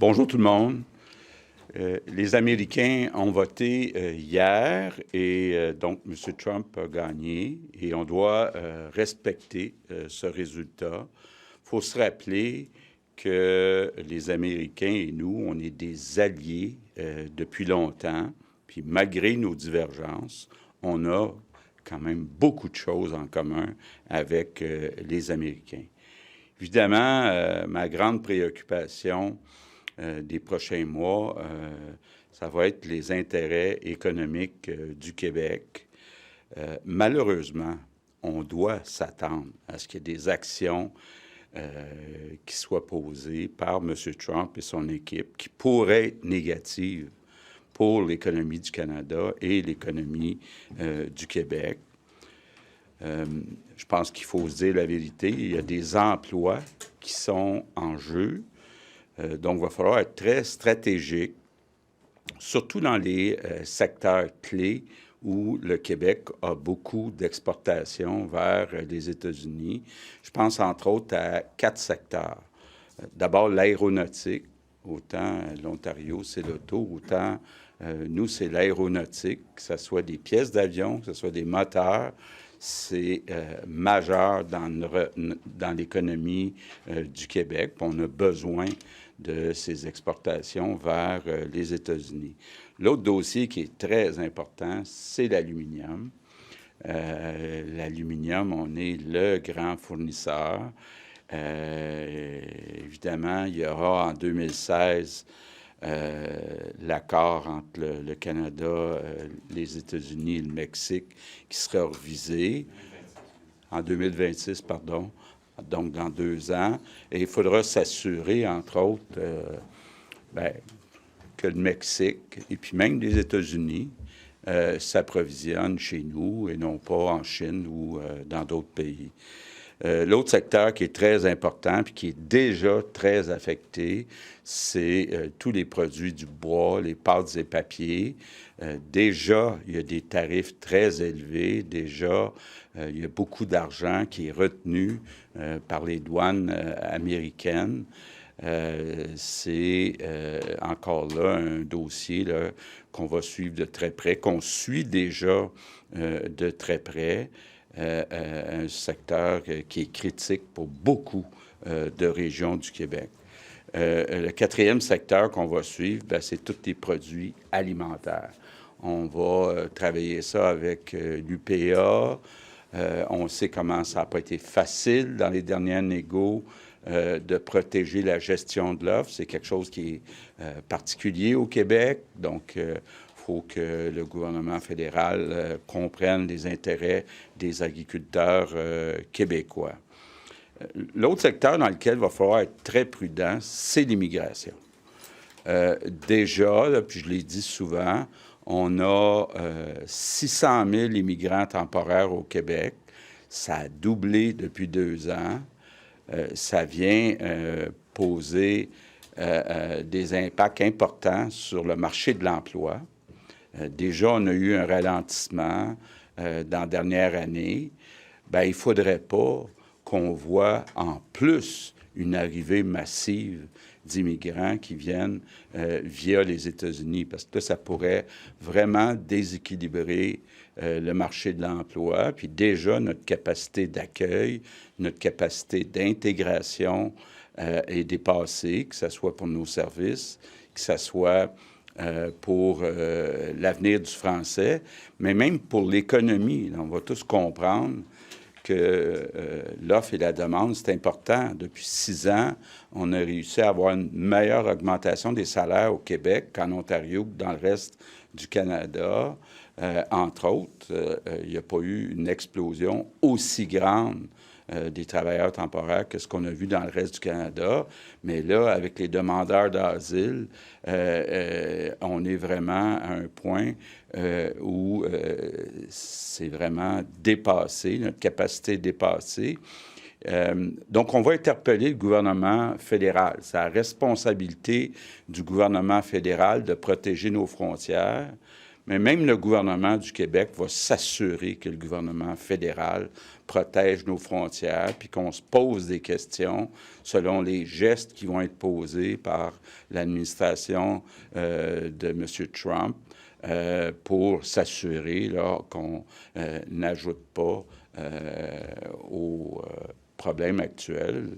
Bonjour tout le monde. Les Américains ont voté hier et donc M. Trump a gagné et on doit respecter ce résultat. Il faut se rappeler que les Américains et nous, on est des alliés depuis longtemps, puis malgré nos divergences, on a quand même beaucoup de choses en commun avec les Américains. Évidemment, ma grande préoccupation des prochains mois, ça va être les intérêts économiques du Québec. Malheureusement, on doit s'attendre à ce qu'il y ait des actions qui soient posées par M. Trump et son équipe qui pourraient être négatives pour l'économie du Canada et l'économie du Québec. Je pense qu'il faut se dire la vérité. Il y a des emplois qui sont en jeu. Donc, il va falloir être très stratégique, surtout dans les secteurs clés où le Québec a beaucoup d'exportations vers les États-Unis. Je pense entre autres à 4 secteurs. D'abord, l'aéronautique. Autant l'Ontario, c'est l'auto, autant nous, c'est l'aéronautique, que ce soit des pièces d'avion, que ce soit des moteurs. C'est majeur dans l'économie du Québec. On a besoin de ces exportations vers les États-Unis. L'autre dossier qui est très important, c'est l'aluminium. L'aluminium, on est le grand fournisseur. Évidemment, il y aura en 2016 l'accord entre le Canada, les États-Unis et le Mexique qui sera revisé en 2026, pardon, donc dans 2 ans. Et il faudra s'assurer, entre autres, que le Mexique et puis même les États-Unis s'approvisionnent chez nous et non pas en Chine ou dans d'autres pays. L'autre secteur qui est très important puis qui est déjà très affecté, c'est tous les produits du bois, les pâtes et papiers. Déjà, il y a des tarifs très élevés. Déjà, il y a beaucoup d'argent qui est retenu par les douanes américaines. C'est encore là un dossier là, qu'on va suivre de très près, qu'on suit déjà de très près. Un secteur qui est critique pour beaucoup de régions du Québec. Le 4e secteur qu'on va suivre, c'est tous les produits alimentaires. On va travailler ça avec l'UPA. On sait comment ça n'a pas été facile dans les dernières négos de protéger la gestion de l'offre. C'est quelque chose qui est particulier au Québec. Donc, il faut que le gouvernement fédéral comprenne les intérêts des agriculteurs québécois. L'autre secteur dans lequel il va falloir être très prudent, c'est l'immigration. Déjà, là, puis je l'ai dit souvent, on a 600 000 immigrants temporaires au Québec. Ça a doublé depuis 2 ans. Ça vient poser des impacts importants sur le marché de l'emploi. Déjà, on a eu un ralentissement dans la dernière année. Bien, il ne faudrait pas qu'on voit en plus une arrivée massive d'immigrants qui viennent via les États-Unis, parce que là, ça pourrait vraiment déséquilibrer le marché de l'emploi. Puis déjà, notre capacité d'accueil, notre capacité d'intégration est dépassée, que ce soit pour nos services, que ce soit pour l'avenir du français, mais même pour l'économie. On va tous comprendre que l'offre et la demande, c'est important. Depuis 6 ans, on a réussi à avoir une meilleure augmentation des salaires au Québec qu'en Ontario, dans le reste du Canada. Entre autres, il n'y a pas eu une explosion aussi grande des travailleurs temporaires que ce qu'on a vu dans le reste du Canada. Mais là, avec les demandeurs d'asile, on est vraiment à un point où c'est vraiment dépassé, notre capacité est dépassée. Donc, on va interpeller le gouvernement fédéral. C'est la responsabilité du gouvernement fédéral de protéger nos frontières, Mais même le gouvernement du Québec va s'assurer que le gouvernement fédéral protège nos frontières, puis qu'on se pose des questions selon les gestes qui vont être posés par l'administration de M. Trump pour s'assurer qu'on n'ajoute pas aux problèmes actuels.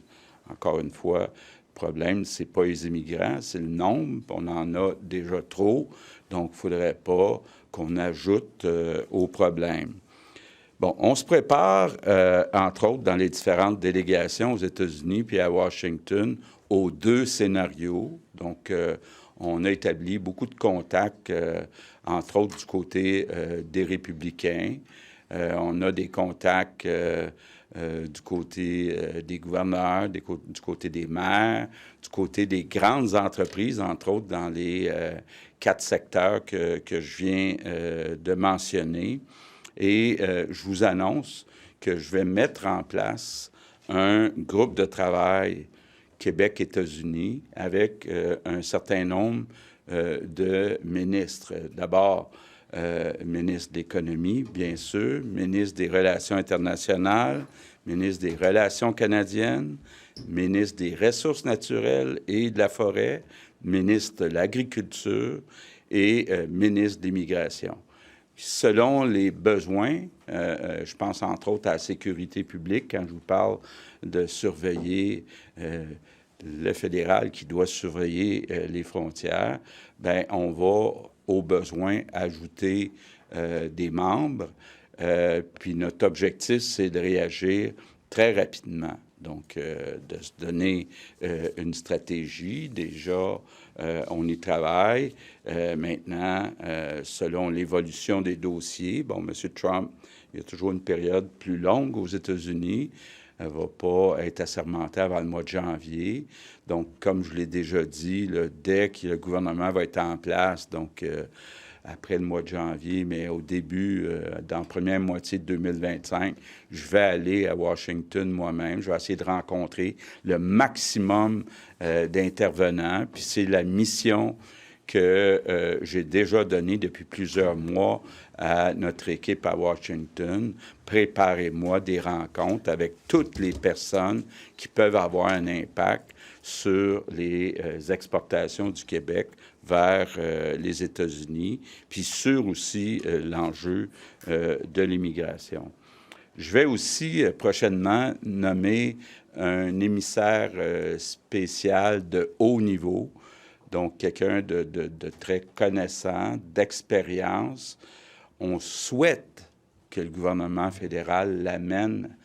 Encore une fois, le problème, c'est pas les immigrants, c'est le nombre. On en a déjà trop, donc il ne faudrait pas qu'on ajoute au problème. Bon, on se prépare, entre autres, dans les différentes délégations aux États-Unis puis à Washington, aux 2 scénarios. Donc, on a établi beaucoup de contacts, entre autres du côté des républicains. On a des contacts du côté des gouverneurs, du côté des maires, du côté des grandes entreprises, entre autres dans les 4 secteurs que je viens de mentionner. Et je vous annonce que je vais mettre en place un groupe de travail Québec-États-Unis avec un certain nombre de ministres. D'abord, ministre de l'Économie, bien sûr, ministre des Relations internationales, ministre des Relations canadiennes, ministre des Ressources naturelles et de la forêt, ministre de l'Agriculture et ministre de l'Immigration. Selon les besoins, je pense entre autres à la sécurité publique, quand je vous parle de surveiller le fédéral qui doit surveiller les frontières, bien, on va au besoin ajouter des membres. Puis notre objectif, c'est de réagir très rapidement. Donc, de se donner une stratégie. Déjà, on y travaille. Maintenant, selon l'évolution des dossiers, bon, M. Trump, il y a toujours une période plus longue aux États-Unis. Elle ne va pas être assermentée avant le mois de janvier. Donc, comme je l'ai déjà dit, là, dès que le gouvernement va être en place, donc après le mois de janvier, mais au début, dans la première moitié de 2025, je vais aller à Washington moi-même. Je vais essayer de rencontrer le maximum d'intervenants. Puis c'est la mission que j'ai déjà donnée depuis plusieurs mois à notre équipe à Washington. Préparez-moi des rencontres avec toutes les personnes qui peuvent avoir un impact sur les exportations du Québec vers les États-Unis, puis sur aussi l'enjeu de l'immigration. Je vais aussi prochainement nommer un émissaire spécial de haut niveau, donc quelqu'un de très connaissant, d'expérience. On souhaite que le gouvernement fédéral l'amène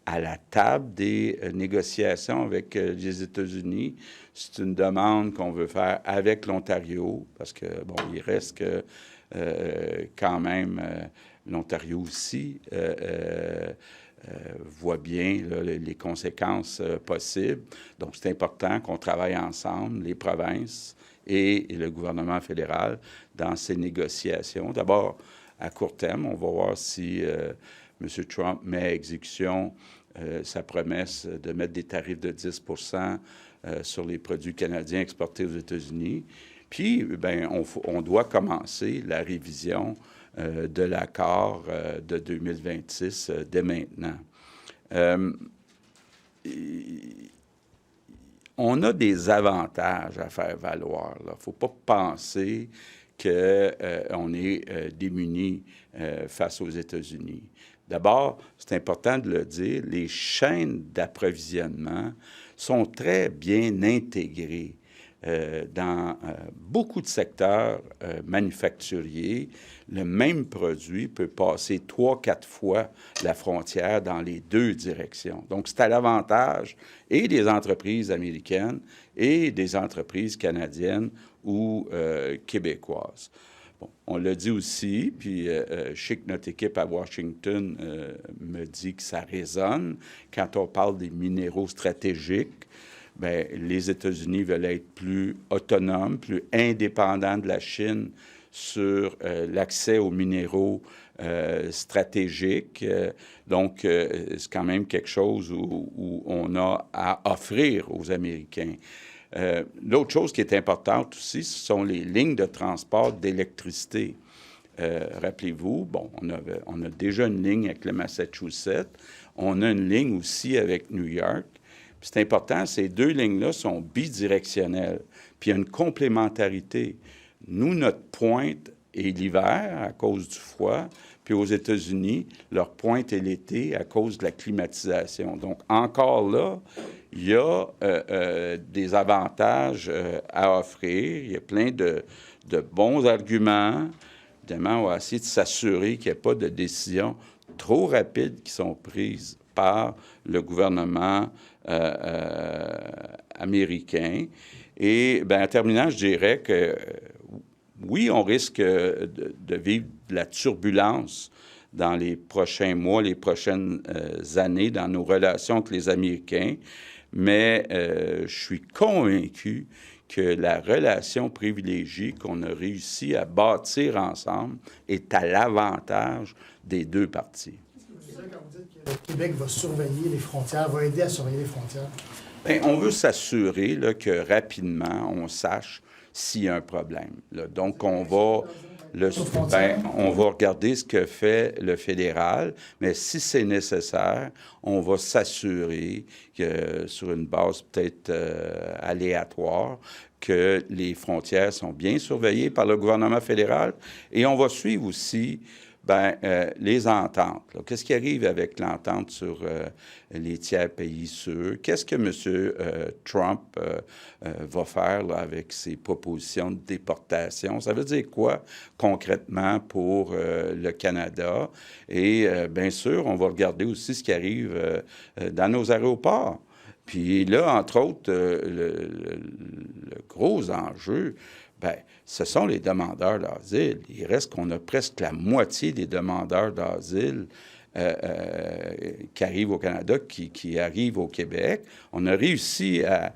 à la table des négociations avec les États-Unis. C'est une demande qu'on veut faire avec l'Ontario, parce que, bon, il reste que quand même l'Ontario aussi voit bien là, les conséquences possibles. Donc, c'est important qu'on travaille ensemble, les provinces et le gouvernement fédéral, dans ces négociations. D'abord, à court terme, on va voir si M. Trump met à exécution sa promesse de mettre des tarifs de 10 sur les produits canadiens exportés aux États-Unis. Puis, bien, on doit commencer la révision de l'accord de 2026 dès maintenant. On a des avantages à faire valoir. Il ne faut pas penser qu'on est démunis face aux États-Unis. D'abord, c'est important de le dire, les chaînes d'approvisionnement sont très bien intégrées dans beaucoup de secteurs manufacturiers. Le même produit peut passer 3-4 fois la frontière dans les 2 directions. Donc, c'est à l'avantage et des entreprises américaines et des entreprises canadiennes ou québécoises. Bon, on l'a dit aussi, puis je sais que notre équipe à Washington me dit que ça résonne. Quand on parle des minéraux stratégiques, bien, les États-Unis veulent être plus autonomes, plus indépendants de la Chine sur l'accès aux minéraux stratégiques. Donc, c'est quand même quelque chose où on a à offrir aux Américains. L'autre chose qui est importante aussi, ce sont les lignes de transport d'électricité. Rappelez-vous, bon, on a déjà une ligne avec le Massachusetts, on a une ligne aussi avec New York. Puis c'est important, ces deux lignes-là sont bidirectionnelles, puis il y a une complémentarité. Nous, notre pointe est l'hiver à cause du froid, puis aux États-Unis, leur pointe est l'été à cause de la climatisation. Donc, encore là, il y a des avantages à offrir. Il y a plein de bons arguments. Évidemment, on va essayer de s'assurer qu'il n'y ait pas de décisions trop rapides qui sont prises par le gouvernement américain. Et bien, en terminant, je dirais que oui, on risque de vivre de la turbulence dans les prochains mois, les prochaines années dans nos relations avec les Américains, mais je suis convaincu que la relation privilégiée qu'on a réussi à bâtir ensemble est à l'avantage des deux parties. Quand vous dites que le Québec va surveiller les frontières, va aider à surveiller les frontières? Bien, on veut s'assurer là, que rapidement, on sache s'il y a un problème. Là. Donc, on va regarder ce que fait le fédéral, mais si c'est nécessaire, on va s'assurer que, sur une base peut-être aléatoire, que les frontières sont bien surveillées par le gouvernement fédéral. Et on va suivre aussi les ententes. Qu'est-ce qui arrive avec l'entente sur les tiers pays sûrs? Qu'est-ce que M. Trump va faire là, avec ses propositions de déportation? Ça veut dire quoi concrètement pour le Canada? Et bien sûr, on va regarder aussi ce qui arrive dans nos aéroports. Puis là, entre autres, le gros enjeu, bien, ce sont les demandeurs d'asile. Il reste qu'on a presque la moitié des demandeurs d'asile qui arrivent au Canada, qui arrivent au Québec. On a réussi à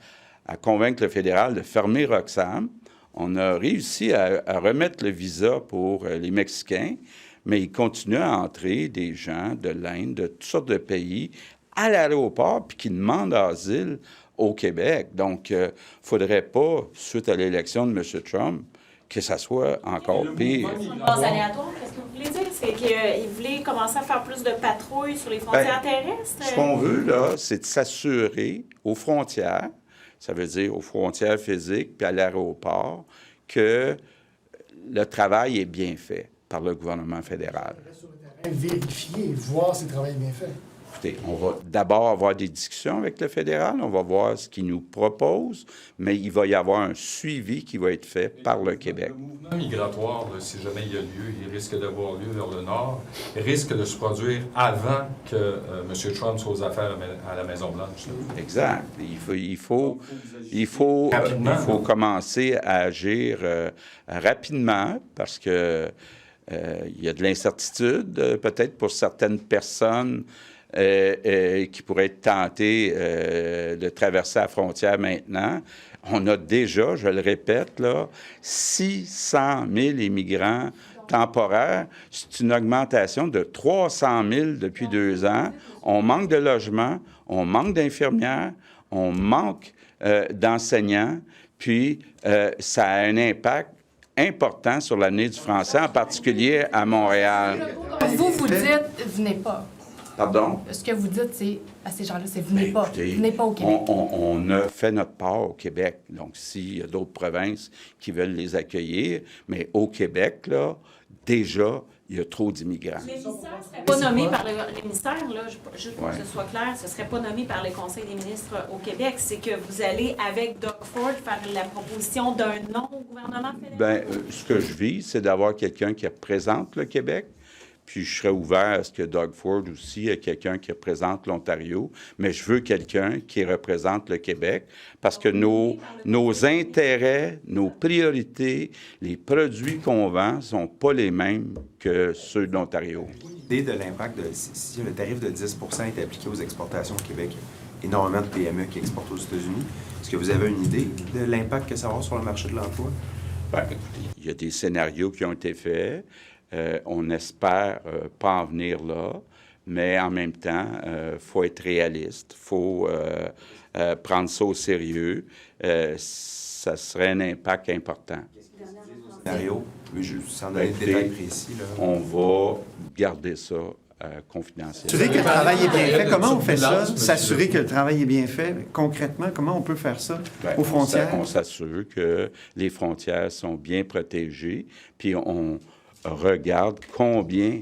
convaincre le fédéral de fermer Roxham. On a réussi à remettre le visa pour les Mexicains, mais il continue à entrer des gens de l'Inde, de toutes sortes de pays, à l'aéroport, puis qui demandent asile au Québec. Donc, il ne faudrait pas, suite à l'élection de M. Trump, que ça soit encore pire. Une base aléatoire, qu'est-ce que vous voulez dire? C'est qu'il voulait commencer à faire plus de patrouilles sur les frontières terrestres? Ce qu'on veut, là, c'est de s'assurer aux frontières, ça veut dire aux frontières physiques, puis à l'aéroport, que le travail est bien fait par le gouvernement fédéral. Vérifier, voir si le travail est bien fait. Écoutez, on va d'abord avoir des discussions avec le fédéral, on va voir ce qu'il nous propose, mais il va y avoir un suivi qui va être fait par le Québec. Le mouvement migratoire, là, si jamais il y a lieu, il risque d'avoir lieu vers le nord, risque de se produire avant que M. Trump soit aux affaires à la Maison-Blanche. Exact. Il faut commencer à agir rapidement parce que il y a de l'incertitude, peut-être pour certaines personnes qui pourraient être tentées de traverser la frontière maintenant. On a déjà, je le répète, là, 600 000 immigrants temporaires. C'est une augmentation de 300 000 depuis 2 ans. On manque de logements, on manque d'infirmières, on manque d'enseignants, puis ça a un impact important sur l'avenir du français, en particulier à Montréal. Vous dites, venez pas. Pardon? Ce que vous dites, c'est à ces gens-là, c'est venez pas. Écoutez, Venez pas au Québec. On a fait notre part au Québec. Donc, s'il y a d'autres provinces qui veulent les accueillir, mais au Québec, là, déjà, il y a trop d'immigrants. L'émissaire ne serait pas nommé par l'émissaire, là, juste pour que ce soit clair, ce ne serait pas nommé par le Conseil des ministres au Québec. C'est que vous allez, avec Doug Ford, faire la proposition d'un nom au gouvernement fédéral? Bien, ce que je vis, c'est d'avoir quelqu'un qui représente le Québec. Puis je serais ouvert à ce que Doug Ford aussi ait quelqu'un qui représente l'Ontario, mais je veux quelqu'un qui représente le Québec parce que nos intérêts, nos priorités, les produits qu'on vend ne sont pas les mêmes que ceux de l'Ontario. L'idée de l'impact, si le tarif de 10 est appliqué aux exportations au Québec, énormément de PME qui exportent aux États-Unis, est-ce que vous avez une idée de l'impact que ça va avoir sur le marché de l'emploi? Bien, il y a des scénarios qui ont été faits. On espère pas en venir là, mais en même temps, faut être réaliste, faut prendre ça au sérieux. Ça serait un impact important. Mario, sans donner de Écoutez, détails précis. Là. On va garder ça confidentiel. S'assurer que le travail est bien fait. Comment on fait ça? Monsieur. S'assurer que le travail est bien fait. Concrètement, comment on peut faire ça aux frontières? On s'assure que les frontières sont bien protégées, puis on regarde combien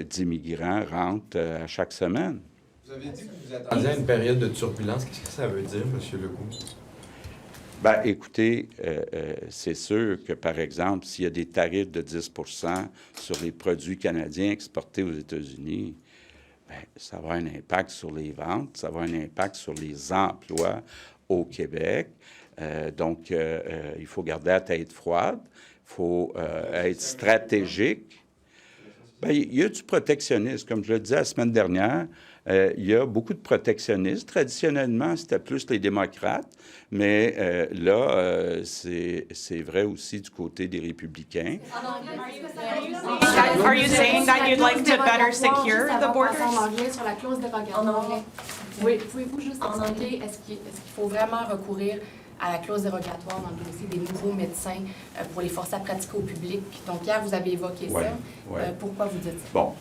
d'immigrants rentrent à chaque semaine. Vous avez dit que vous attendiez à une période de turbulence. Qu'est-ce que ça veut dire, M. Legault? Bien, écoutez, c'est sûr que, par exemple, s'il y a des tarifs de 10 sur les produits canadiens exportés aux États-Unis, bien, ça va avoir un impact sur les ventes, ça va avoir un impact sur les emplois au Québec. Donc, il faut garder la tête froide, il faut être stratégique. Bien, il y a du protectionnisme. Comme je le disais la semaine dernière, il y a beaucoup de protectionnisme. Traditionnellement, c'était plus les démocrates, mais là, c'est vrai aussi du côté des républicains. Are you saying that you'd like to better secure the borders? En anglais, sur la clause dérogatoire. En anglais. Oui, pouvez-vous juste expliquer, est-ce qu'il faut vraiment recourir à la clause dérogatoire dans le dossier des nouveaux médecins pour les forcer à pratiquer au public? Donc, hier, vous avez évoqué ça. Pourquoi vous dites ça? Bon.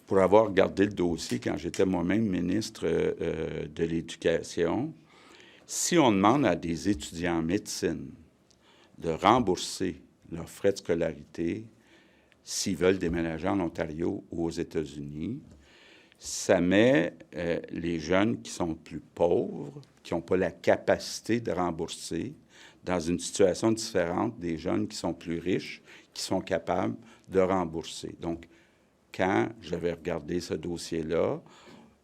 Pour avoir regardé le dossier quand j'étais moi-même ministre de l'Éducation, si on demande à des étudiants en médecine de rembourser leurs frais de scolarité s'ils veulent déménager en Ontario ou aux États-Unis, ça met les jeunes qui sont plus pauvres, qui n'ont pas la capacité de rembourser, dans une situation différente des jeunes qui sont plus riches, qui sont capables de rembourser. Donc, quand j'avais regardé ce dossier-là,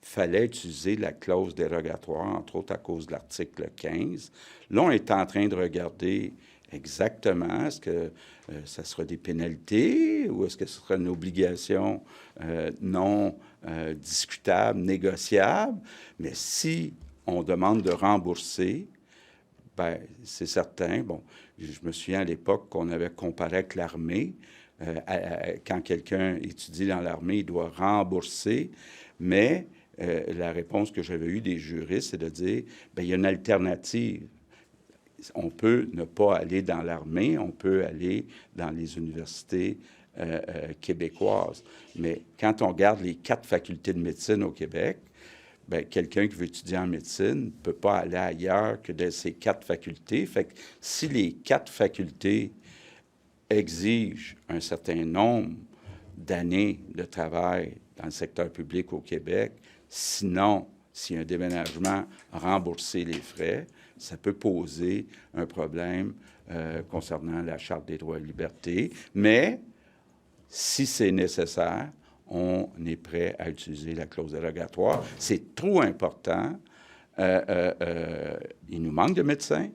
il fallait utiliser la clause dérogatoire, entre autres à cause de l'article 15. Là, on est en train de regarder exactement, est-ce que ça sera des pénalités ou est-ce que ce sera une obligation non discutable, négociable? Mais si on demande de rembourser, bien, c'est certain. Bon, je me souviens à l'époque qu'on avait comparé avec l'armée. Quand quelqu'un étudie dans l'armée, il doit rembourser, mais la réponse que j'avais eue des juristes, c'est de dire, bien, il y a une alternative. On peut ne pas aller dans l'armée, on peut aller dans les universités québécoises. Mais quand on regarde les 4 facultés de médecine au Québec, bien, quelqu'un qui veut étudier en médecine ne peut pas aller ailleurs que dans ces 4 facultés. Fait que si les 4 facultés exigent un certain nombre d'années de travail dans le secteur public au Québec, sinon, s'il y a un déménagement, rembourser les frais, ça peut poser un problème concernant la Charte des droits et libertés. Mais, si c'est nécessaire, on est prêt à utiliser la clause dérogatoire. C'est trop important. Il nous manque de médecins.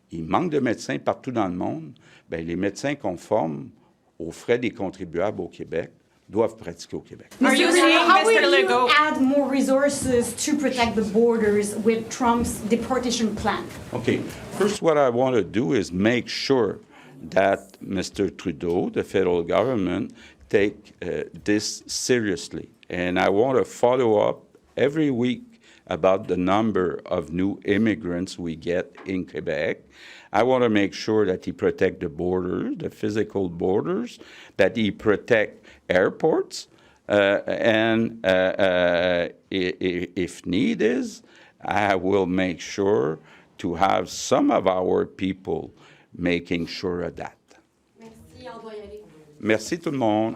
Il manque de médecins partout dans le monde. Bien, les médecins qu'on forme aux frais des contribuables au Québec doivent pratiquer au Québec. Are you saying, How Mr. will you Legault? add more resources to protect the borders with Trump's deportation plan? Okay. First, what I want to do is make sure that Mr. Trudeau, the federal government, take this seriously. And I want to follow up every week about the number of new immigrants we get in Quebec. I want to make sure that he protect the borders, the physical borders, that he protect airports, and if need is, I will make sure to have some of our people making sure of that. Merci, on doit y aller. Merci tout le monde.